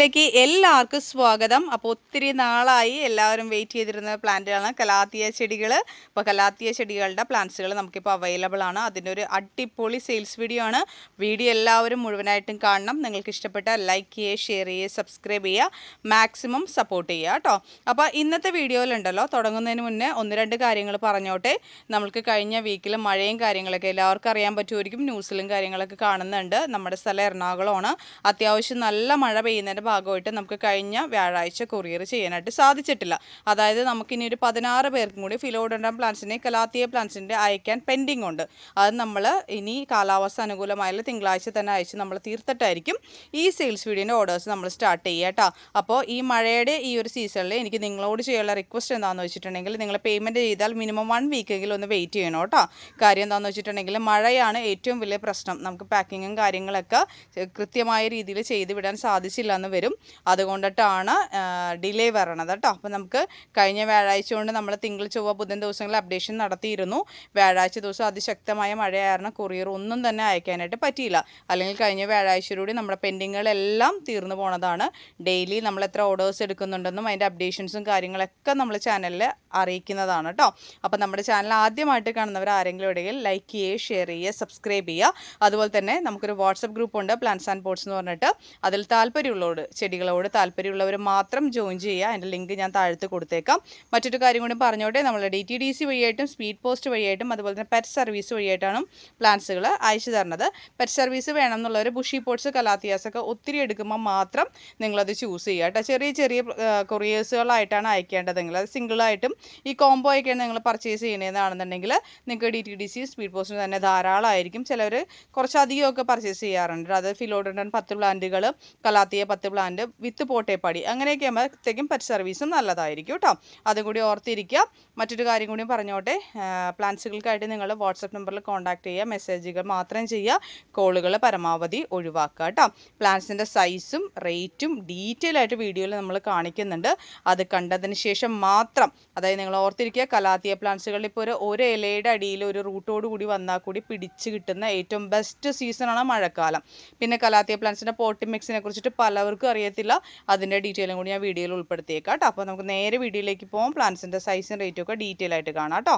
വീഡിയോയിലേക്ക് എല്ലാവർക്കും സ്വാഗതം. അപ്പോൾ ഒത്തിരി നാളായി എല്ലാവരും വെയിറ്റ് ചെയ്തിരുന്ന പ്ലാന്റുകളാണ് കലാത്തിയ ചെടികൾ. അപ്പോൾ കലാത്തിയ ചെടികളുടെ പ്ലാന്റ്സുകൾ നമുക്കിപ്പോൾ അവൈലബിൾ ആണ്. അതിൻ്റെ ഒരു അടിപൊളി സെയിൽസ് വീഡിയോ ആണ്. വീഡിയോ എല്ലാവരും മുഴുവനായിട്ടും കാണണം. നിങ്ങൾക്ക് ഇഷ്ടപ്പെട്ട ലൈക്ക് ചെയ്യുക, ഷെയർ ചെയ്യുക, സബ്സ്ക്രൈബ് ചെയ്യുക, മാക്സിമം സപ്പോർട്ട് ചെയ്യുക കേട്ടോ. അപ്പോൾ ഇന്നത്തെ വീഡിയോയിലുണ്ടല്ലോ, തുടങ്ങുന്നതിന് മുന്നേ ഒന്ന് രണ്ട് കാര്യങ്ങൾ പറഞ്ഞോട്ടെ. നമ്മൾക്ക് കഴിഞ്ഞ വീക്കിൽ മഴയും കാര്യങ്ങളൊക്കെ എല്ലാവർക്കും അറിയാൻ പറ്റുമായിരിക്കും, ന്യൂസിലും കാര്യങ്ങളൊക്കെ കാണുന്നുണ്ട്. നമ്മുടെ സ്ഥലം എറണാകുളമാണ്. അത്യാവശ്യം നല്ല മഴ പെയ്യുന്നതിൻ്റെ ഭാഗമായിട്ട് നമുക്ക് കഴിഞ്ഞ വ്യാഴാഴ്ച കൊറിയർ ചെയ്യാനായിട്ട് സാധിച്ചിട്ടില്ല. അതായത് നമുക്കിനി ഒരു 16 പേർക്കും കൂടി ഫിലോഡെൻഡ്രം പ്ലാന്റ്സിൻ്റെ കലാത്തിയ പ്ലാന്റ്സിൻ്റെ അയക്കാൻ പെൻഡിങ് ഉണ്ട്. അത് നമ്മൾ ഇനി കാലാവസ്ഥ അനുകൂലമായാലും തിങ്കളാഴ്ച തന്നെ അയച്ച് നമ്മൾ തീർത്തിട്ടായിരിക്കും ഈ സെയിൽസ് വീഡിയോൻ്റെ ഓർഡേഴ്സ് നമ്മൾ സ്റ്റാർട്ട് ചെയ്യുക കേട്ടോ. അപ്പോൾ ഈ മഴയുടെ ഈ ഒരു സീസണിൽ എനിക്ക് നിങ്ങളോട് ചെയ്യാനുള്ള റിക്വസ്റ്റ് എന്താണെന്ന് വെച്ചിട്ടുണ്ടെങ്കിൽ, നിങ്ങൾ പേയ്മെൻറ്റ് ചെയ്താൽ മിനിമം 1 വീക്കെങ്കിലും ഒന്ന് വെയിറ്റ് ചെയ്യണം കേട്ടോ. കാര്യം എന്താണെന്ന് വെച്ചിട്ടുണ്ടെങ്കിൽ മഴയാണ് ഏറ്റവും വലിയ പ്രശ്നം. നമുക്ക് പാക്കിങ്ങും കാര്യങ്ങളൊക്കെ കൃത്യമായ രീതിയിൽ ചെയ്ത് വിടാൻ സാധിച്ചില്ല എന്ന് വരും. അതുകൊണ്ടിട്ടാണ് ഡിലേ വരണത് കേട്ടോ. അപ്പോൾ നമുക്ക് കഴിഞ്ഞ വ്യാഴാഴ്ച കൊണ്ട് നമ്മൾ തിങ്കൾ ചൊവ്വ ബുധൻ ദിവസങ്ങളിൽ അപ്ഡേഷൻ നടത്തിയിരുന്നു. വ്യാഴാഴ്ച ദിവസം അതിശക്തമായ മഴയായിരുന്നു, കൊറിയർ ഒന്നും തന്നെ അയക്കാനായിട്ട് പറ്റിയില്ല. അല്ലെങ്കിൽ കഴിഞ്ഞ വ്യാഴാഴ്ചയോടുകൂടി നമ്മുടെ പെൻഡിങ്ങുകളെല്ലാം തീർന്നു പോണതാണ്. ഡെയിലി നമ്മൾ എത്ര ഓർഡേഴ്സ് എടുക്കുന്നുണ്ടെന്നും അതിൻ്റെ അപ്ഡേഷൻസും കാര്യങ്ങളൊക്കെ നമ്മൾ ചാനലിൽ അറിയിക്കുന്നതാണ് കേട്ടോ. അപ്പോൾ നമ്മുടെ ചാനൽ ആദ്യമായിട്ട് കാണുന്നവർ ആരെങ്കിലും ഇടയിൽ ലൈക്ക് ചെയ്യുക, ഷെയർ ചെയ്യുക, സബ്സ്ക്രൈബ് ചെയ്യുക. അതുപോലെ തന്നെ നമുക്കൊരു വാട്സപ്പ് ഗ്രൂപ്പ് ഉണ്ട്, പ്ലാന്റ്സ് ആൻഡ് പോട്ട്സ് എന്ന് പറഞ്ഞിട്ട്. അതിൽ താല്പര്യമുള്ളവർ, ചെടികളോട് താല്പര്യമുള്ളവർ മാത്രം ജോയിൻ ചെയ്യുക. അതിൻ്റെ ലിങ്ക് ഞാൻ താഴത്ത് കൊടുത്തേക്കാം. മറ്റൊരു കാര്യം കൂടി പറഞ്ഞോട്ടെ, നമ്മൾ DTDC വഴിയായിട്ടും സ്പീഡ് പോസ്റ്റ് വഴിയായിട്ടും അതുപോലെ തന്നെ പെറ്റ് സർവീസ് വഴിയായിട്ടാണ് പ്ലാന്റ്സുകൾ അയച്ചു തരുന്നത്. പെറ്റ് സർവീസ് വേണം എന്നുള്ളവർ ബുഷി പോട്ട്സ്, കലാത്തിയാസൊക്കെ ഒത്തിരി എടുക്കുമ്പോൾ മാത്രം നിങ്ങളത് ചൂസ് ചെയ്യുക കേട്ടോ. ചെറിയ ചെറിയ കൊറിയേഴ്സുകളായിട്ടാണ് അയക്കേണ്ടതെങ്കിൽ, അത് സിംഗിളായിട്ടും ഈ കോംബോ ഒക്കെയാണ് നിങ്ങൾ പർച്ചേസ് ചെയ്യുന്നതാണെന്നുണ്ടെങ്കിൽ നിങ്ങൾക്ക് DTDC സ്പീഡ് പോസ്റ്റിന് തന്നെ ധാരാളമായിരിക്കും. ചിലവർ കുറച്ചധികമൊക്കെ പർച്ചേസ് ചെയ്യാറുണ്ട്. അത് ഫിലോഡെൻഡ്രം 10 പ്ലാന്റുകൾ, കലാത്തിയ 10 പ്ലാന്റ് വിത്ത് പോട്ടേപ്പടി, അങ്ങനെയൊക്കെ ആകുമ്പോഴത്തേക്കും പെറ്റ് സർവീസും നല്ലതായിരിക്കും കേട്ടോ. അതും കൂടി ഓർത്തിരിക്കുക. മറ്റൊരു കാര്യം കൂടി പറഞ്ഞോട്ടെ, പ്ലാന്റ്സുകൾക്കായിട്ട് നിങ്ങൾ വാട്സപ്പ് നമ്പറിൽ കോൺടാക്ട് ചെയ്യുക. മെസ്സേജുകൾ മാത്രം ചെയ്യുക, കോളുകൾ പരമാവധി ഒഴിവാക്കുക കേട്ടോ. പ്ലാന്റ്സിൻ്റെ സൈസും റേറ്റും ഡീറ്റെയിൽ ആയിട്ട് വീഡിയോയിൽ നമ്മൾ കാണിക്കുന്നുണ്ട്. അത് കണ്ടതിന് ശേഷം മാത്രം, അതായത് നിങ്ങൾ ഓർത്തിരിക്കുക, കലാത്തിയ പ്ലാന്റ്സുകളിൽ ഇപ്പോൾ ഒരു ഇലയുടെ അടിയിൽ ഒരു റൂട്ടോട് കൂടി വന്നാൽ കൂടി പിടിച്ച് കിട്ടുന്ന ഏറ്റവും ബെസ്റ്റ് സീസണാണ് മഴക്കാലം. പിന്നെ കലാത്തിയ പ്ലാന്റ്സിൻ്റെ പോട്ടി മിക്സിനെ കുറിച്ചിട്ട് പലവർക്കും അറിയത്തില്ല. അതിൻ്റെ ഡീറ്റെയിലും കൂടി ഞാൻ വീഡിയോയിൽ ഉൾപ്പെടുത്തിയേക്കാം കേട്ടോ. അപ്പോൾ നമുക്ക് നേരെ വീഡിയോയിലേക്ക് പോകാം. പ്ലാന്റ്സിൻ്റെ സൈസും റേറ്റും ഒക്കെ ഡീറ്റെയിൽ ആയിട്ട് കാണാം കേട്ടോ.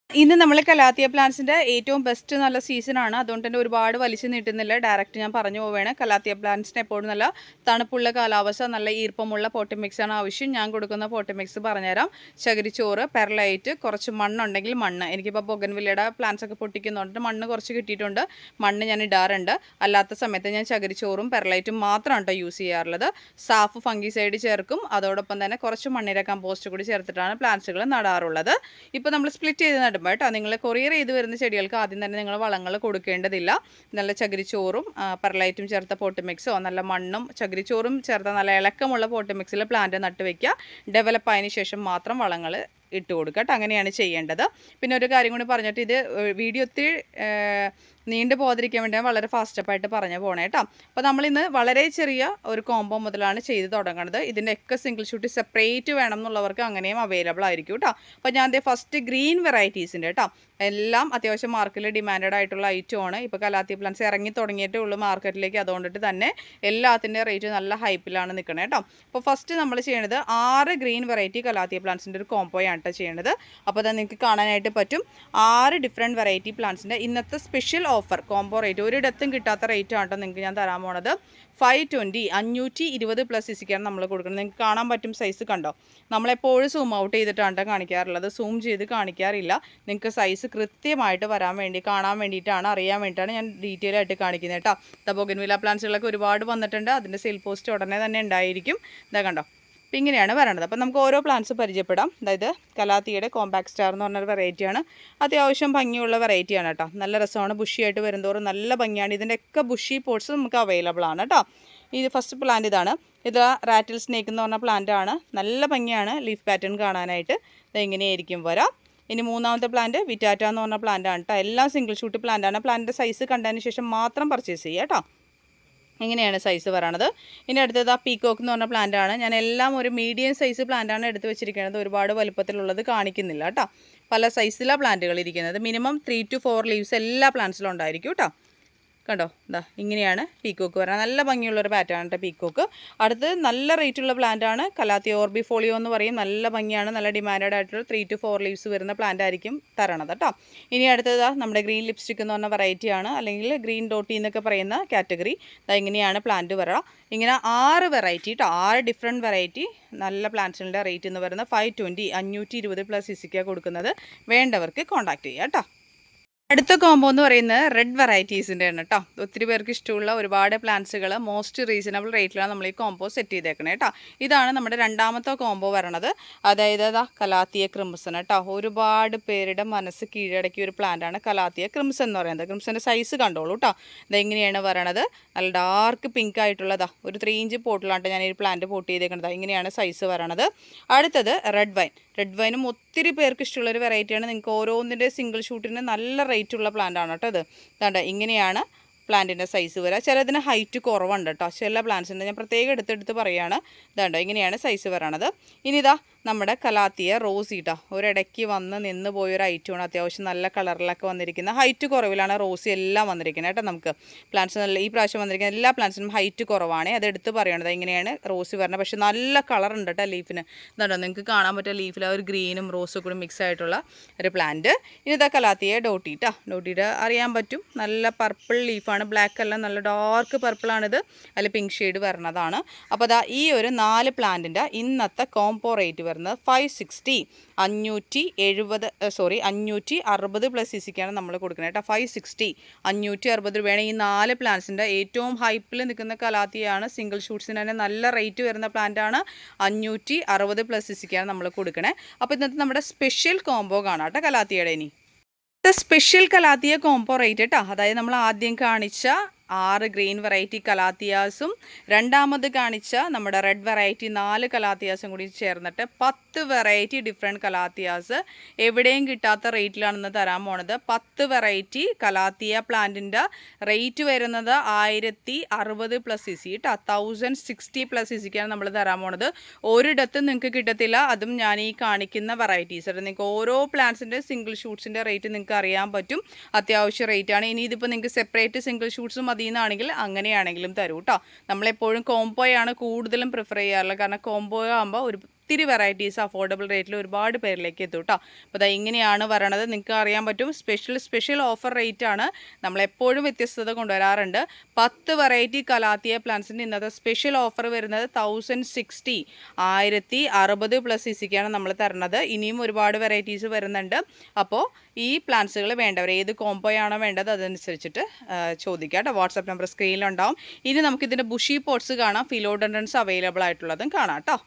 ഇന്ന് നമ്മൾ കലാത്തിയ പ്ലാന്റ്സിൻ്റെ ഏറ്റവും ബെസ്റ്റ് നല്ല സീസണാണ്. അതുകൊണ്ട് തന്നെ ഒരുപാട് വലിച്ചു നീട്ടുന്നില്ല, ഡയറക്റ്റ് ഞാൻ പറഞ്ഞു പോവുകയാണ്. കലാത്തിയ പ്ലാന്റ്സിന് എപ്പോഴും നല്ല തണുപ്പുള്ള കാലാവസ്ഥ, നല്ല ഈർപ്പമുള്ള പോട്ടി മിക്സാണ് ആവശ്യം. ഞാൻ കൊടുക്കുന്ന പോട്ടി മിക്സ് പറഞ്ഞുതരാം. ചകിരിച്ചോറ്, പെർലൈറ്റ്, കുറച്ച് മണ്ണുണ്ടെങ്കിൽ മണ്ണ്. എനിക്കിപ്പോൾ ബൊഗൻവില്ലയുടെ പ്ലാന്റ്സ് ഒക്കെ പൊട്ടിക്കുന്നുണ്ട്, മണ്ണ് കുറച്ച് കിട്ടിയിട്ടുണ്ട്. മണ്ണ് ഞാൻ ഇടാറുണ്ട്. അല്ലാത്ത സമയത്ത് ഞാൻ ചകിരിച്ചോറും പെർലൈറ്റും മാത്രമാണ് കേട്ടോ യൂസ് ചെയ്യാറുള്ളത്. സാഫ് ഫംഗിസൈഡ് ചേർക്കും. അതോടൊപ്പം തന്നെ കുറച്ച് മണ്ണിര കമ്പോസ്റ്റ് കൂടി ചേർത്തിട്ടാണ് പ്ലാന്റ്സുകൾ നടാറുള്ളത്. ഇപ്പോൾ നമ്മൾ സ്പ്ലിറ്റ് ചെയ്ത് നടുമ്പോൾ കേട്ടോ, നിങ്ങൾ കൊറിയർ ചെയ്ത് വരുന്ന ചെടികൾക്ക് ആദ്യം തന്നെ നിങ്ങൾ വളങ്ങൾ കൊടുക്കേണ്ടതില്ല. നല്ല ചകിരിച്ചോറും പെർലൈറ്റും ചേർത്ത പോട്ട് മിക്സോ, നല്ല മണ്ണും ചകിരിച്ചോറും ചേർത്ത നല്ല ഇളക്കമുള്ള പോട്ട് മിക്സിൽ പ്ലാന്റ് നട്ട് വയ്ക്കുക. ഡെവലപ്പ് ആയതിനു ശേഷം മാത്രം വളങ്ങൾ ഇട്ട് കൊടുക്കുക കേട്ടോ. അങ്ങനെയാണ് ചെയ്യേണ്ടത്. പിന്നെ ഒരു കാര്യം കൂടി പറഞ്ഞിട്ട്, ഇത് വീഡിയോ ഒത്തിരി നീണ്ടു പോകാതിരിക്കാൻ വേണ്ടി വളരെ ഫാസ്റ്റപ്പായിട്ട് പറഞ്ഞു പോകണേ കേട്ടോ. അപ്പോൾ നമ്മളിന്ന് വളരെ ചെറിയ ഒരു കോംബോ മുതലാണ് ചെയ്ത് തുടങ്ങുന്നത്. ഇതിൻ്റെയൊക്കെ സിംഗിൾ ഷൂട്ട് സെപ്പറേറ്റ് വേണം എന്നുള്ളവർക്ക് അങ്ങനെയും അവൈലബിൾ ആയിരിക്കും കേട്ടോ. അപ്പോൾ ഞാൻ ഫസ്റ്റ് ഗ്രീൻ വെറൈറ്റീസിൻ്റെ കേട്ടോ, എല്ലാം അത്യാവശ്യം മാർക്കറ്റിൽ ഡിമാൻഡഡ് ആയിട്ടുള്ള ഐറ്റമാണ്. ഇപ്പോൾ കലാത്തിയ പ്ലാന്റ്സ് ഇറങ്ങി തുടങ്ങിയിട്ടേ ഉള്ളൂ മാർക്കറ്റിലേക്ക്. അതുകൊണ്ടിട്ട് തന്നെ എല്ലാത്തിൻ്റെ റേറ്റ് നല്ല ഹൈപ്പിലാണ് നിൽക്കുന്നത് കേട്ടോ. അപ്പോൾ ഫസ്റ്റ് നമ്മൾ ചെയ്യണത് 6 ഗ്രീൻ വെറൈറ്റി കലാത്തിയ പ്ലാന്റ്സിൻ്റെ ഒരു കോംബോയാണ് കേട്ടോ ചെയ്യണത്. അപ്പോൾ അത് നിങ്ങൾക്ക് കാണാനായിട്ട് പറ്റും. 6 ഡിഫറെൻറ്റ് വെറൈറ്റി പ്ലാന്റ്സിൻ്റെ ഇന്നത്തെ സ്പെഷ്യൽ ഓഫർ കോംബോ റേറ്റ് ഒരിടത്തും കിട്ടാത്ത റേറ്റ് ആണ് കേട്ടോ നിങ്ങൾക്ക് ഞാൻ തരാൻ പോണത്. 520 520+ സിസിക്കാണ് നമ്മൾ കൊടുക്കുന്നത്. നിങ്ങൾക്ക് കാണാൻ പറ്റും, സൈസ് കണ്ടോ. നമ്മളെപ്പോഴും സൂം ഔട്ട് ചെയ്തിട്ടാണ് കാണിക്കാറുള്ളത്, സൂം ചെയ്ത് കാണിക്കാറില്ല. നിങ്ങൾക്ക് സൈസ് കൃത്യമായിട്ട് വരാൻ വേണ്ടി, കാണാൻ വേണ്ടിയിട്ടാണ്, അറിയാൻ വേണ്ടിയിട്ടാണ് ഞാൻ ഡീറ്റെയിൽ ആയിട്ട് കാണിക്കുന്നത് കേട്ടോ. ബൊഗൻവില്ല പ്ലാന്റ്സുകളൊക്കെ ഒരുപാട് വന്നിട്ടുണ്ട്. അതിൻ്റെ സെയിൽ പോസ്റ്റ് ഉടനെ തന്നെ ഉണ്ടായിരിക്കും. ഇതാ കണ്ടോ, അപ്പോൾ ഇങ്ങനെയാണ് വരണത്. അപ്പോൾ നമുക്ക് ഓരോ പ്ലാന്റ്സ് പരിചയപ്പെടാം. അതായത് കലാത്തിയുടെ കോമ്പാക്ട് സ്റ്റാർ എന്ന് പറഞ്ഞൊരു വെറൈറ്റിയാണ്. അത്യാവശ്യം ഭംഗിയുള്ള വെറൈറ്റിയാണ് കേട്ടോ. നല്ല രസമാണ്, ബുഷിയായിട്ട് വരുന്നതോറും നല്ല ഭംഗിയാണ്. ഇതിൻ്റെയൊക്കെ ബുഷി പോട്ട്സ് നമുക്ക് അവൈലബിൾ ആണ് കേട്ടോ. ഇത് ഫസ്റ്റ് പ്ലാന്റ് ഇതാണ്. ഇത് റാറ്റിൽ സ്നേക്ക് എന്ന് പറഞ്ഞ പ്ലാന്റ് ആണ്. നല്ല ഭംഗിയാണ് ലീഫ് പാറ്റേൺ കാണാനായിട്ട്. ഇത് എങ്ങനെയായിരിക്കും വരാം. ഇനി മൂന്നാമത്തെ പ്ലാന്റ് വിറ്റാറ്റ എന്ന് പറഞ്ഞ പ്ലാന്റ് ആണ് കേട്ടോ. എല്ലാം സിംഗിൾ ഷൂട്ട് പ്ലാന്റ് ആണ്. പ്ലാന്റിൻ്റെ സൈസ് കണ്ടതിന് ശേഷം മാത്രം പർച്ചേസ് ചെയ്യുക കേട്ടോ. ഇങ്ങനെയാണ് സൈസ് പറയണത്. ഇനി അടുത്തത് പീക്കോക്ക് എന്ന് പറഞ്ഞ പ്ലാന്റാണ്. ഞാൻ എല്ലാം ഒരു മീഡിയം സൈസ് പ്ലാന്റാണ് എടുത്ത് വെച്ചിരിക്കുന്നത്. ഒരുപാട് വലുപ്പത്തിലുള്ളത് കാണിക്കുന്നില്ല കേട്ടോ. പല സൈസിലാണ് പ്ലാന്റുകൾ ഇരിക്കുന്നത്. മിനിമം 3 to 4 ലീവ്സ് എല്ലാ പ്ലാന്റ്സിലും ഉണ്ടായിരിക്കും കേട്ടോ. കണ്ടോ ഇതാ ഇങ്ങനെയാണ് പീക്കോക്ക് വരുന്നത്. നല്ല ഭംഗിയുള്ളൊരു പാറ്റേൺ കേട്ടോ പീക്കോക്ക്. അടുത്ത് നല്ല റേറ്റുള്ള പ്ലാന്റാണ് കലാത്തിയ ഓർബിഫോളിയോ എന്ന് പറയും. നല്ല ഭംഗിയാണ്, നല്ല ഡിമാൻഡഡ് ആയിട്ടുള്ള 3 to 4 ലീവ്സ് വരുന്ന പ്ലാന്റ് ആയിരിക്കും തരണത് കേട്ടോ. ഇനി അടുത്തത് നമ്മുടെ ഗ്രീൻ ലിപ്സ്റ്റിക് എന്ന് പറഞ്ഞ വെറൈറ്റിയാണ്, അല്ലെങ്കിൽ ഗ്രീൻ ഡോട്ടി എന്നൊക്കെ പറയുന്ന കാറ്റഗറി. ഇങ്ങനെയാണ് പ്ലാന്റ് വരിക. ഇങ്ങനെ 6 വെറൈറ്റി കേട്ടോ, 6 ഡിഫറെൻറ്റ് വെറൈറ്റി നല്ല പ്ലാന്റ്സിൻ്റെ റേറ്റ് എന്ന് പറയുന്നത് 520 520+ CC കൊടുക്കുന്നത്. വേണ്ടവർക്ക് കോൺടാക്ട് ചെയ്യുക കേട്ടോ. അടുത്ത കോംബോ എന്ന് പറയുന്നത് റെഡ് വെറൈറ്റീസിൻ്റെ ആണ് കേട്ടോ. ഒത്തിരി പേർക്ക് ഇഷ്ടമുള്ള ഒരുപാട് പ്ലാന്റ്സുകൾ മോസ്റ്റ് റീസണബിൾ റേറ്റിലാണ് നമ്മൾ ഈ കോംബോ സെറ്റ് ചെയ്തേക്കണേ കേട്ടോ. ഇതാണ് നമ്മുടെ രണ്ടാമത്തെ കോംബോ വരണത്. അതായത് കലാത്തിയ ക്രിംസൺ കേട്ടോ. ഒരുപാട് പേരുടെ മനസ്സ് കീഴടക്കിയ ഒരു പ്ലാന്റാണ് കലാത്തിയ ക്രിംസൺ എന്ന് പറയുന്നത്. ക്രിംസൻ്റെ സൈസ് കണ്ടോളൂ കേട്ടോ. ഇതെങ്ങനെയാണ് വരണത്, നല്ല ഡാർക്ക് പിങ്ക് ആയിട്ടുള്ളതാ. ഒരു 3 ഇഞ്ച് പോട്ടിലാണ് ഞാൻ ഈ പ്ലാന്റ് പോട്ട് ചെയ്തേക്കുന്നത്. ഇങ്ങനെയാണ് സൈസ് വരണത്. അടുത്തത് റെഡ് വൈൻ. റെഡ് വൈനും ഒത്തിരി പേർക്ക് ഇഷ്ടമുള്ളൊരു വെറൈറ്റിയാണ്. നിങ്ങൾക്ക് ഓരോന്നിൻ്റെ സിംഗിൾ ഷൂട്ടിന് നല്ല റേറ്റുള്ള പ്ലാന്റ് ആണ് കേട്ടോ. ഇത് കണ്ടോ ഇങ്ങനെയാണ് പ്ലാന്റിൻ്റെ സൈസ് വരിക. ചിലതിന് ഹൈറ്റ് കുറവുണ്ട് കേട്ടോ, ചില പ്ലാന്റ്സിൻ്റെ ഞാൻ പ്രത്യേകം എടുത്തെടുത്ത് പറയുകയാണ്. ഇതാണ്ടോ ഇങ്ങനെയാണ് സൈസ് വരണത്. ഇനി നമ്മുടെ കലാത്തിയ റോസ് ഇട്ടാ ഒരിടയ്ക്ക് വന്ന് നിന്ന് പോയൊരു ഐറ്റമാണ്. അത്യാവശ്യം നല്ല കളറിലൊക്കെ വന്നിരിക്കുന്ന, ഹൈറ്റ് കുറവിലാണ് റോസ് എല്ലാം വന്നിരിക്കുന്നത് കേട്ടോ. നമുക്ക് പ്ലാന്റ്സ് നല്ല ഈ പ്രാവശ്യം വന്നിരിക്കുന്ന എല്ലാ പ്ലാന്റ്സിനും ഹൈറ്റ് കുറവാണ്, അതെടുത്ത് പറയണത്. ഇങ്ങനെയാണ് റോസ് വരുന്നത്. പക്ഷേ നല്ല കളർ ഉണ്ട് കേട്ടോ ലീഫിന്. ഇതാണ്ടോ നിങ്ങൾക്ക് കാണാൻ പറ്റുക ലീഫിൽ ആ ഒരു ഗ്രീനും റോസും കൂടി മിക്സ് ആയിട്ടുള്ള ഒരു പ്ലാന്റ്. ഇനി കലാത്തിയ ഡോട്ടി കേട്ടോ. ഡോട്ടിയുടെ അറിയാൻ പറ്റും, നല്ല പർപ്പിൾ ലീഫാണ്, ബ്ലാക്ക് അല്ല, നല്ല ഡാർക്ക് പർപ്പിളാണിത്, അതിൽ പിങ്ക് ഷെയ്ഡ് വരുന്നതാണ്. അപ്പോൾ ഈ ഒരു 4 പ്ലാന്റിൻ്റെ ഇന്നത്തെ കോംബോ റേറ്റ് വരുന്നത് 560 560+ CC നമ്മൾ കൊടുക്കുന്നത് കേട്ടോ. 560 560 രൂപയാണ് ഈ 4 പ്ലാന്റ്സിൻ്റെ ഏറ്റവും ഹൈപ്പിൽ നിൽക്കുന്ന കലാത്തിയാണ്. സിംഗിൾ ഷൂട്ട്സിന് തന്നെ നല്ല റേറ്റ് വരുന്ന പ്ലാന്റാണ്. 560+ CC നമ്മൾ കൊടുക്കണേ. അപ്പോൾ ഇന്നത്തെ നമ്മുടെ സ്പെഷ്യൽ കോംബോ കാണാം കേട്ടോ കലാത്തിയുടെ. ഇനി സ്പെഷ്യൽ കലാത്തിയ കോംബോ റേറ്റ് കേട്ടോ. അതായത് നമ്മൾ ആദ്യം കാണിച്ച 6 ഗ്രീൻ വെറൈറ്റി കലാത്തിയാസും രണ്ടാമത് കാണിച്ച നമ്മുടെ റെഡ് വെറൈറ്റി 4 കലാത്തിയാസും കൂടി ചേർന്നിട്ട് 10 വെറൈറ്റി ഡിഫറെൻറ്റ് കലാത്തിയാസ് എവിടെയും കിട്ടാത്ത റേറ്റിലാണെന്ന് തരാൻ പോണത്. 10 വെറൈറ്റി കലാത്തിയ പ്ലാന്റിൻ്റെ റേറ്റ് വരുന്നത് 1060+ CC കേട്ടോ. 1060+ CC നമ്മൾ തരാൻ പോണത്. ഒരിടത്തും നിങ്ങൾക്ക് കിട്ടത്തില്ല. അതും ഞാൻ ഈ കാണിക്കുന്ന വെറൈറ്റീസ് നിങ്ങൾക്ക് ഓരോ പ്ലാന്റ്സിൻ്റെ സിംഗിൾ ഷൂട്ട്സിൻ്റെ റേറ്റ് നിങ്ങൾക്ക് അറിയാൻ പറ്റും. അത്യാവശ്യം റേറ്റാണ്. ഇനി ഇതിപ്പോൾ നിങ്ങൾക്ക് സെപ്പറേറ്റ് സിംഗിൾ ഷൂട്ട്സും ാണെങ്കിൽ അങ്ങനെയാണെങ്കിലും തരൂ കേട്ടോ. നമ്മളെപ്പോഴും കോംബോയാണ് കൂടുതലും പ്രിഫർ ചെയ്യാറുള്ളത്. കാരണം കോംബോ ആകുമ്പോൾ ഒത്തിരി വെറൈറ്റീസ് അഫോർഡബിൾ റേറ്റിൽ ഒരുപാട് പേരിലേക്ക് എത്തും കേട്ടോ. അപ്പോൾ ഇങ്ങനെയാണ് വരണത്. നിങ്ങൾക്ക് അറിയാൻ പറ്റും സ്പെഷ്യൽ ഓഫർ റേറ്റ് ആണ്. നമ്മളെപ്പോഴും വ്യത്യസ്തത കൊണ്ടുവരാറുണ്ട്. 10 വെറൈറ്റി കലാത്തിയ പ്ലാന്റ്സിൻ്റെ ഇന്നത്തെ സ്പെഷ്യൽ ഓഫർ വരുന്നത് 1060 1060+ CC നമ്മൾ തരുന്നത്. ഇനിയും ഒരുപാട് വെറൈറ്റീസ് വരുന്നുണ്ട്. അപ്പോൾ ഈ പ്ലാന്റ്സുകൾ വേണ്ടവർ ഏത് കോംബോയാണോ വേണ്ടത് അതനുസരിച്ചിട്ട് ചോദിക്കുക കേട്ടോ. വാട്സാപ്പ് നമ്പർ സ്ക്രീനിലുണ്ടാവും. ഇനി നമുക്കിതിൻ്റെ ബുഷി പോട്ട്സ് കാണാം, ഫിലോഡൻഡ്രൻസ് അവൈലബിൾ ആയിട്ടുള്ളതും കാണാം കേട്ടോ.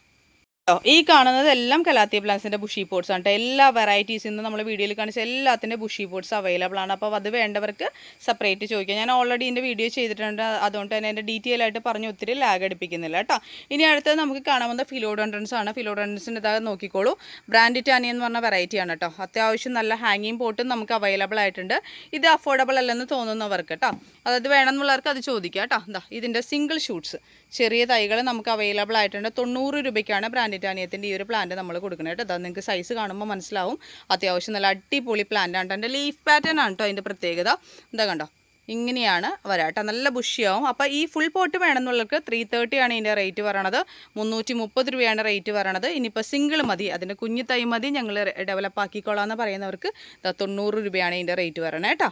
ഈ കാണുന്നത് എല്ലാം കലാത്തിയ പ്ലാന്റ്സിൻ്റെ ബുഷി പോട്ട്സ് ആണ് കേട്ടോ. എല്ലാ വെറൈറ്റീസിൽ നിന്ന് നമ്മൾ വീഡിയോയിൽ കാണിച്ച എല്ലാത്തിൻ്റെ ബുഷി പോട്ട്സ് അവൈലബിൾ ആണ്. അപ്പോൾ അത് വേണ്ടവർക്ക് സെപ്പറേറ്റ് ചോദിക്കാം. ഞാൻ ഓൾറെഡി എൻ്റെ വീഡിയോ ചെയ്തിട്ടുണ്ട്, അതുകൊണ്ട് തന്നെ എൻ്റെ ഡീറ്റെയിൽ ആയിട്ട് പറഞ്ഞ് ഒത്തിരി ലാഗ് അടിപ്പിക്കുന്നില്ല കേട്ടോ. ഇനി അടുത്തത് നമുക്ക് കാണാവുന്ന ഫിലോഡൻഡ്രൻസ് ആണ്. ഫിലോഡൻഡ്രൻസിൻ്റെ ഇതാ നോക്കിക്കോളൂ. ബ്രാൻഡിറ്റാനിയ എന്ന് പറഞ്ഞ വെറൈറ്റി ആണ് കേട്ടോ. അത്യാവശ്യം നല്ല ഹാങ്ങിങ് പോട്ടും നമുക്ക് അവൈലബിൾ ആയിട്ടുണ്ട്. ഇത് അഫോർഡബിൾ അല്ലെന്ന് തോന്നുന്നവർക്ക് കേട്ടോ, അതായത് വേണമെന്നുള്ളവർക്ക് അത് ചോദിക്കാം കേട്ടോ. എന്താ ഇതിൻ്റെ സിംഗിൾ ഷൂട്ട്സ് ചെറിയ തൈകൾ നമുക്ക് അവൈലബിൾ ആയിട്ടുണ്ട്. 90 രൂപയ്ക്കാണ് ബ്രാൻഡിറ്റാനിയത്തിൻ്റെ ഈ ഒരു പ്ലാന്റ് നമ്മൾ കൊടുക്കുന്നത് കേട്ടോ. അത് നിങ്ങൾക്ക് സൈസ് കാണുമ്പോൾ മനസ്സിലാവും. അത്യാവശ്യം നല്ല അടിപൊളി പ്ലാന്റ് ആണ്. എൻ്റെ ലീഫ് പാറ്റേൺ ആണ് കേട്ടോ അതിൻ്റെ പ്രത്യേകത. എന്താ കണ്ടോ ഇങ്ങനെയാണ് വരാട്ടോ, നല്ല ബുഷിയാവും. അപ്പോൾ ഈ ഫുൾ പോട്ട് വേണമെന്നുള്ളവർക്ക് 330 ആണ് ഇതിൻ്റെ റേറ്റ് പറയണത്. 330 രൂപയാണ് റേറ്റ് പറയണത്. ഇനിയിപ്പോൾ സിംഗിൾ മതി, അതിൻ്റെ കുഞ്ഞു തൈ മതി, ഞങ്ങൾ ഡെവലപ്പ് ആക്കിക്കോളാം എന്ന് പറയുന്നവർക്ക് 90 രൂപയാണ് ഇതിൻ്റെ റേറ്റ് പറയണത് കേട്ടോ.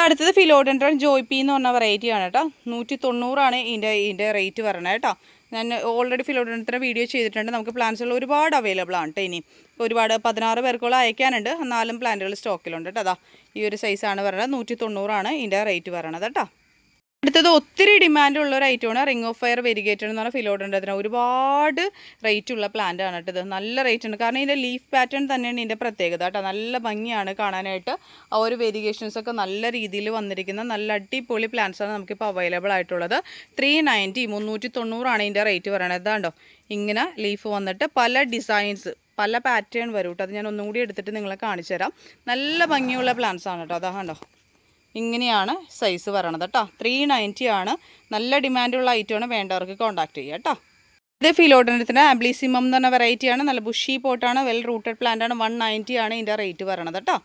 അടുത്തത് ഫിലോഡൻഡ്രൻ ജോയ്പി എന്ന് പറഞ്ഞ വെറൈറ്റി ആണ് കേട്ടോ. 190 ഇതിൻ്റെ റേറ്റ് പറയണത് കേട്ടോ. ഞാൻ ഓൾറെഡി ഫിലോഡൻഡ്രൻ്റെ വീഡിയോ ചെയ്തിട്ടുണ്ട്. നമുക്ക് പ്ലാന്റ്സുകൾ ഒരുപാട് അവൈലബിൾ ആണ് കേട്ടോ. ഇനി ഒരുപാട് 16 പേർക്കോളം അയക്കാനുണ്ട്. 4 പ്ലാന്റുകൾ സ്റ്റോക്കിലുണ്ട് കേട്ടോ. ഈ ഒരു സൈസാണ് പറയുന്നത്. 190 ഇതിൻ്റെ റേറ്റ് പറയണത് കേട്ടോ. അടുത്തത് ഒത്തിരി ഡിമാൻഡുള്ള ഒരു ഐറ്റമാണ് റിംഗ് ഓഫ് ഫയർ വെരിഗേറ്റഡ് എന്ന് പറഞ്ഞാൽ ഫിലോഡൻഡ്രത്തിന് ഒരുപാട് റേറ്റ് ഉള്ള പ്ലാന്റ് ആണ് കേട്ടോ. ഇത് നല്ല റേറ്റ് ഉണ്ട്, കാരണം ഇതിൻ്റെ ലീഫ് പാറ്റേൺ തന്നെയാണ് ഇതിൻ്റെ പ്രത്യേകത കേട്ടോ. നല്ല ഭംഗിയാണ് കാണാനായിട്ട്. ആ ഒരു വേരിഗേഷൻസൊക്കെ നല്ല രീതിയിൽ വന്നിരിക്കുന്ന നല്ല അടിപൊളി പ്ലാന്റ്സാണ് നമുക്കിപ്പോൾ അവൈലബിൾ ആയിട്ടുള്ളത്. 390 390 ഇതിൻ്റെ റേറ്റ് പറയണത്. ഇതാണ്ടോ ഇങ്ങനെ ലീഫ് വന്നിട്ട് പല ഡിസൈൻസ് പല പാറ്റേൺ വരും കേട്ടോ. അത് ഞാൻ ഒന്നും കൂടി എടുത്തിട്ട് നിങ്ങളെ കാണിച്ചു തരാം. നല്ല ഭംഗിയുള്ള പ്ലാന്റ്സ് ആണ് കേട്ടോ. അതാണ്ടോ ഇങ്ങനെയാണ് സൈസ് വരണത് കേട്ടോ. 390 ആണ്. നല്ല ഡിമാൻഡുള്ള ഐറ്റമാണ്, വേണ്ടവർക്ക് കോൺടാക്ട് ചെയ്യുക കേട്ടോ. ഇത് ഫിലോഡൻഡ്രത്തിൻ്റെ ആംബ്ലിസിമം എന്ന് പറഞ്ഞ വെറൈറ്റിയാണ്. നല്ല ബുഷി പോട്ടാണ്, വെൽ റൂട്ടഡ് പ്ലാന്റ് ആണ്. 190 ആണ് ഇതിൻ്റെ റേറ്റ് വരണത് കേട്ടോ.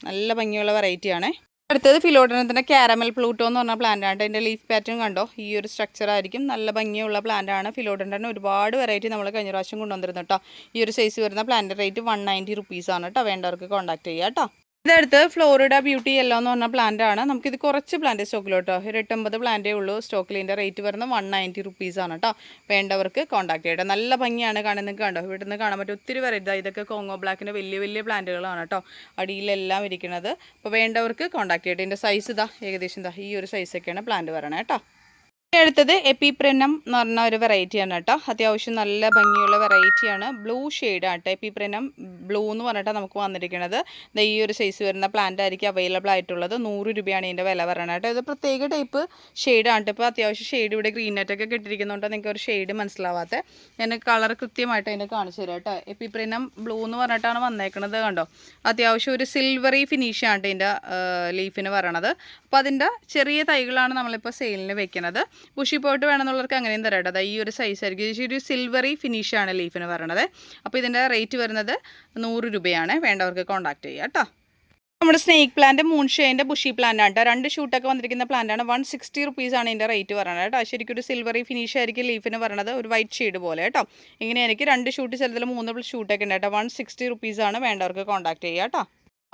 നല്ല ഭംഗിയുള്ള വെറൈറ്റിയാണ്. അടുത്തത് ഫിലോഡനത്തിൻ്റെ കാരമൽ പ്ലൂട്ടോ എന്ന് പറഞ്ഞ പ്ലാന്റ് ആണ്. അതിൻ്റെ ലീഫ് പാറ്റേൺ കണ്ടോ, ഈ ഒരു സ്ട്രക്ചർ ആയിരിക്കും. നല്ല ഭംഗിയുള്ള പ്ലാന്റ് ആണ്. ഫിലോഡൻഡൻ ഒരുപാട് വെറൈറ്റി നമ്മൾ കഴിഞ്ഞ പ്രാവശ്യം കൊണ്ടുവന്നിരുന്നു കേട്ടോ. ഈ ഒരു സൈസ് വരുന്ന പ്ലാന്റ് റേറ്റ് 190 റുപ്പീസാണ് കേട്ടോ. വേണ്ടവർക്ക് കോൺടാക്ട് ചെയ്യാം കേട്ടോ. ഇതടുത്ത് ഫ്ലോറിഡ ബ്യൂട്ടി യെല്ലോ എന്ന് പറഞ്ഞ പ്ലാന്റ് ആണ്. നമുക്കിത് കുറച്ച് പ്ലാന്റ് സ്റ്റോക്കിലോട്ടോ, 850 പ്ലാന്റേ ഉള്ളൂ സ്റ്റോക്കിൽ. ഇതിൻ്റെ റേറ്റ് വരുന്നത് 190 റുപ്പീസാണ് കേട്ടോ. വേണ്ടവർക്ക് കോൺടാക്ട് ചെയ്യട്ടെ. നല്ല ഭംഗിയാണ് കാണാൻ. നിങ്ങൾക്ക് കണ്ടോ, ഇവിടെ നിന്ന് കാണാൻ പറ്റും ഒത്തിരി വെറൈറ്റി. ഇതൊക്കെ കോങ്ങോ ബ്ലാക്കിൻ്റെ വലിയ വലിയ പ്ലാന്റുകളാണ് കേട്ടോ അടിയിലെല്ലാം ഇരിക്കുന്നത്. അപ്പോൾ വേണ്ടവർക്ക് കോൺടാക്ട് ചെയ്യട്ടെ. ഇതിൻ്റെ സൈസ് ഇതാ ഏകദേശം ഇതാ ഈ ഒരു സൈസൊക്കെയാണ് പ്ലാന്റ് വരണേ കേട്ടോ. അടുത്തത് എപ്പിപ്രെനം എന്ന് പറഞ്ഞ ഒരു വെറൈറ്റിയാണ് കേട്ടോ. അത്യാവശ്യം നല്ല ഭംഗിയുള്ള വെറൈറ്റിയാണ്. ബ്ലൂ ഷെയ്ഡാണ് കേട്ടോ. എപ്പിപ്രെനം ബ്ലൂ എന്ന് പറഞ്ഞിട്ട് നമുക്ക് വന്നിരിക്കുന്നത്. ഈ ഒരു സൈസ് വരുന്ന പ്ലാന്റ് ആയിരിക്കും അവൈലബിൾ ആയിട്ടുള്ളത്. 100 രൂപയാണ് ഇതിൻ്റെ വില പറയണത് കേട്ടോ. ഇത് പ്രത്യേക ടൈപ്പ് ഷെയ്ഡാണ് കേട്ടോ. ഇപ്പോൾ അത്യാവശ്യം ഷെയ്ഡ് ഇവിടെ ഗ്രീൻ നെറ്റൊക്കെ കിട്ടിയിരിക്കുന്നതുകൊണ്ട് നിങ്ങൾക്ക് ഒരു ഷെയ്ഡ് മനസ്സിലാവാത്ത ഞാൻ കളർ കൃത്യമായിട്ട് അതിനെ കാണിച്ചു തരാം കേട്ടോ. എപ്പിപ്രെനം ബ്ലൂ എന്ന് പറഞ്ഞിട്ടാണ് വന്നേക്കുന്നത് കണ്ടോ. അത്യാവശ്യം ഒരു സിൽവറി ഫിനിഷാണ് ഇതിൻ്റെ ലീഫിന് പറയണത്. അപ്പോൾ അതിൻ്റെ ചെറിയ തൈകളാണ് നമ്മളിപ്പോൾ സെയിലിന് വെക്കുന്നത്. ബുഷി പോയിട്ട് വേണമെന്നുള്ളവർക്ക് അങ്ങനെയും തരാം കേട്ടോ. ഈ ഒരു സൈസ് ആയിരിക്കും. ഒരു സിൽവറി ഫിനിഷാണ് ലീഫിന് പറയണത്. അപ്പോൾ ഇതിൻ്റെ റേറ്റ് വരുന്നത് 100 രൂപയാണ്. വേണ്ടവർക്ക് കോൺടാക്ട് ചെയ്യുക കേട്ടോ. നമ്മുടെ സ്നേക്ക് പ്ലാന്റ് മൂൺഷേൻ്റെ ബുഷി പ്ലാന്റ് ആണ് കേട്ടോ. 2 ഷൂട്ടൊക്കെ വന്നിരിക്കുന്ന പ്ലാന്റ് ആണ്. 160 റുപ്പീസാണ് ഇതിൻ്റെ റേറ്റ് പറയുന്നത് കേട്ടോ. ശരിക്കും ഒരു സിൽവറി ഫിനിഷ് ആയിരിക്കും ലീഫിന് പറയുന്നത്, ഒരു വൈറ്റ് ഷെയ്ഡ് പോലെ കേട്ടോ. ഇങ്ങനെ എനിക്ക് 2 ഷൂട്ട്, ചിലതിൽ 3 ഷൂട്ടൊക്കെ ഉണ്ട് കേട്ടോ. 160 റുപ്പീസാണ്. വേണ്ടവർക്ക് കോൺടാക്ട് ചെയ്യുക കേട്ടോ.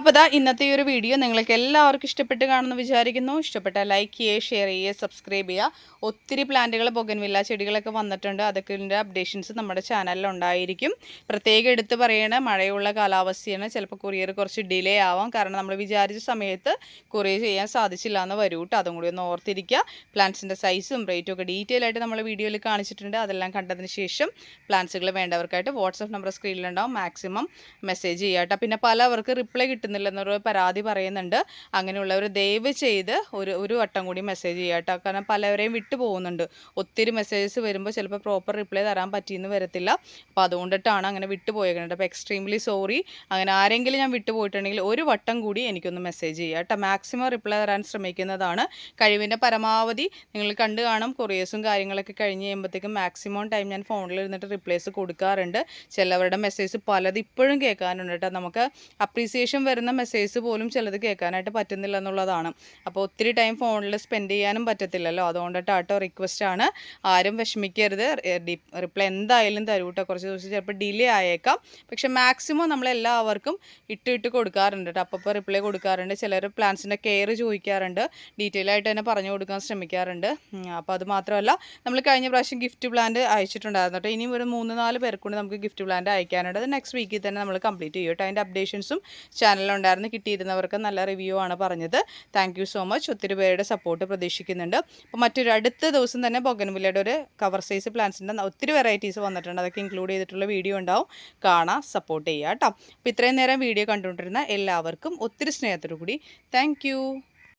അപ്പോൾ ഇതാ ഇന്നത്തെ ഈ ഒരു വീഡിയോ നിങ്ങൾക്ക് എല്ലാവർക്കും ഇഷ്ടപ്പെട്ട് കാണുമെന്ന് വിചാരിക്കുന്നു. ഇഷ്ടപ്പെട്ടാൽ ലൈക്ക് ചെയ്യുക, ഷെയർ ചെയ്യുക, സബ്സ്ക്രൈബ് ചെയ്യുക. ഒത്തിരി പ്ലാന്റുകൾ ബൊഗൻവില്ല ചെടികളൊക്കെ വന്നിട്ടുണ്ട്. അതൊക്കെ അപ്ഡേഷൻസ് നമ്മുടെ ചാനലിൽ ഉണ്ടായിരിക്കും. പ്രത്യേകം എടുത്ത് പറയണ മഴയുള്ള കാലാവസ്ഥയാണ്. ചിലപ്പോൾ കൊറിയർ കുറച്ച് ഡിലേ ആവാം. കാരണം നമ്മൾ വിചാരിച്ച സമയത്ത് കൊറിയർ ചെയ്യാൻ സാധിച്ചില്ല എന്ന് വരും കേട്ടോ. അതും കൂടി ഒന്ന് ഓർത്തിരിക്കുക. പ്ലാന്റ്സിൻ്റെ സൈസും റേറ്റും ഒക്കെ ഡീറ്റെയിൽ ആയിട്ട് നമ്മൾ വീഡിയോയിൽ കാണിച്ചിട്ടുണ്ട്. അതെല്ലാം കണ്ടതിന് ശേഷം പ്ലാന്റ്സുകൾ വേണ്ടവർക്കായിട്ട് വാട്സപ്പ് നമ്പർ സ്ക്രീനിലുണ്ടാവും. മാക്സിമം മെസ്സേജ് ചെയ്യുക കേട്ടോ. പിന്നെ പലവർക്ക് റിപ്ലൈ കിട്ടുന്നില്ലെന്നൊരു പരാതി പറയുന്നുണ്ട്. അങ്ങനെയുള്ളവർ ദയവ് ചെയ്ത് ഒരു വട്ടം കൂടി മെസ്സേജ് ചെയ്യുക കേട്ടോ. കാരണം പലവരെയും വിട്ടു പോകുന്നുണ്ട്. ഒത്തിരി മെസ്സേജസ് വരുമ്പോൾ ചിലപ്പോൾ പ്രോപ്പർ റിപ്ലൈ തരാൻ പറ്റിയെന്ന് വരത്തില്ല. അപ്പോൾ അതുകൊണ്ടിട്ടാണ് അങ്ങനെ വിട്ടു പോയേക്കുന്നത്. അപ്പോൾ എക്സ്ട്രീംലി സോറി. അങ്ങനെ ആരെങ്കിലും ഞാൻ വിട്ടു പോയിട്ടുണ്ടെങ്കിൽ ഒരു വട്ടം കൂടി എനിക്കൊന്ന് മെസ്സേജ് ചെയ്യുക കേട്ടോ. മാക്സിമം റിപ്ലൈ തരാൻ ശ്രമിക്കുന്നതാണ്. കഴിവിൻ്റെ പരമാവധി നിങ്ങൾ കണ്ടു കാണും. കൊറിയേഴ്സും കാര്യങ്ങളൊക്കെ കഴിഞ്ഞ് കഴിയുമ്പോഴത്തേക്കും മാക്സിമം ടൈം ഞാൻ ഫോണിൽ ഇരുന്നിട്ട് റിപ്ലൈസ് കൊടുക്കാറുണ്ട്. ചിലവരുടെ മെസ്സേജ് പലത് ഇപ്പോഴും കേൾക്കാനുണ്ട് കേട്ടോ. നമുക്ക് അപ്രീസിയേഷൻ വരുന്ന മെസ്സേജ് പോലും ചിലത് കേൾക്കാനായിട്ട് പറ്റുന്നില്ല എന്നുള്ളതാണ്. അപ്പോൾ ഒത്തിരി ടൈം ഫോണിൽ സ്പെൻഡ് ചെയ്യാനും പറ്റത്തില്ലല്ലോ. അതുകൊണ്ടിട്ടാട്ടോ റിക്വസ്റ്റ് ആണ്. ആരും വിഷമിക്കരുത്. റിപ്ലൈ എന്തായാലും തരൂ കേട്ടോ. കുറച്ച് ദിവസം ചിലപ്പോൾ ഡിലേ ആയേക്കാം. പക്ഷെ മാക്സിമം നമ്മളെല്ലാവർക്കും ഇട്ട് കൊടുക്കാറുണ്ട് കേട്ടോ. അപ്പോൾ റിപ്ലൈ കൊടുക്കാറുണ്ട്. ചിലർ പ്ലാന്റ്സിൻ്റെ കെയർ ചോദിക്കാറുണ്ട്. ഡീറ്റെയിൽ ആയിട്ട് തന്നെ പറഞ്ഞു കൊടുക്കാൻ ശ്രമിക്കാറുണ്ട്. അപ്പോൾ അത് മാത്രമല്ല, നമ്മൾ കഴിഞ്ഞ പ്രാവശ്യം ഗിഫ്റ്റ് പ്ലാന്റ് അയച്ചിട്ടുണ്ടായിരുന്നു കേട്ടോ. ഇനിയും ഒരു 3-4 പേർക്കൂടി നമുക്ക് ഗിഫ്റ്റ് പ്ലാന്റ് അയക്കാനുണ്ട്. അത് നെക്സ്റ്റ് വീക്കിൽ തന്നെ നമ്മൾ കംപ്ലീറ്റ് ചെയ്യും കേട്ടോ. അതിൻ്റെ അപ്ഡേഷൻസും ചാനലുണ്ടായിരുന്നു. കിട്ടിയിരുന്നവർക്ക് നല്ല റിവ്യൂ ആണ് പറഞ്ഞത്. Thank you so much. ഒത്തിരി പേരുടെ സപ്പോർട്ട് പ്രതീക്ഷിക്കുന്നുണ്ട്. അപ്പോൾ മറ്റൊരു അടുത്ത ദിവസം തന്നെ ബൊഗൻവില്ലയുടെ ഒരു കവർ സൈസ് പ്ലാന്റ്സിൻ്റെ ഒത്തിരി വെറൈറ്റീസ് വന്നിട്ടുണ്ട്. അതൊക്കെ ഇൻക്ലൂഡ് ചെയ്തിട്ടുള്ള വീഡിയോ ഉണ്ടാവും. കാണാം, സപ്പോർട്ട് ചെയ്യുക കേട്ടോ. അപ്പോൾ ഇത്രയും നേരം വീഡിയോ കണ്ടുകൊണ്ടിരുന്ന എല്ലാവർക്കും ഒത്തിരി സ്നേഹത്തോടു കൂടി താങ്ക്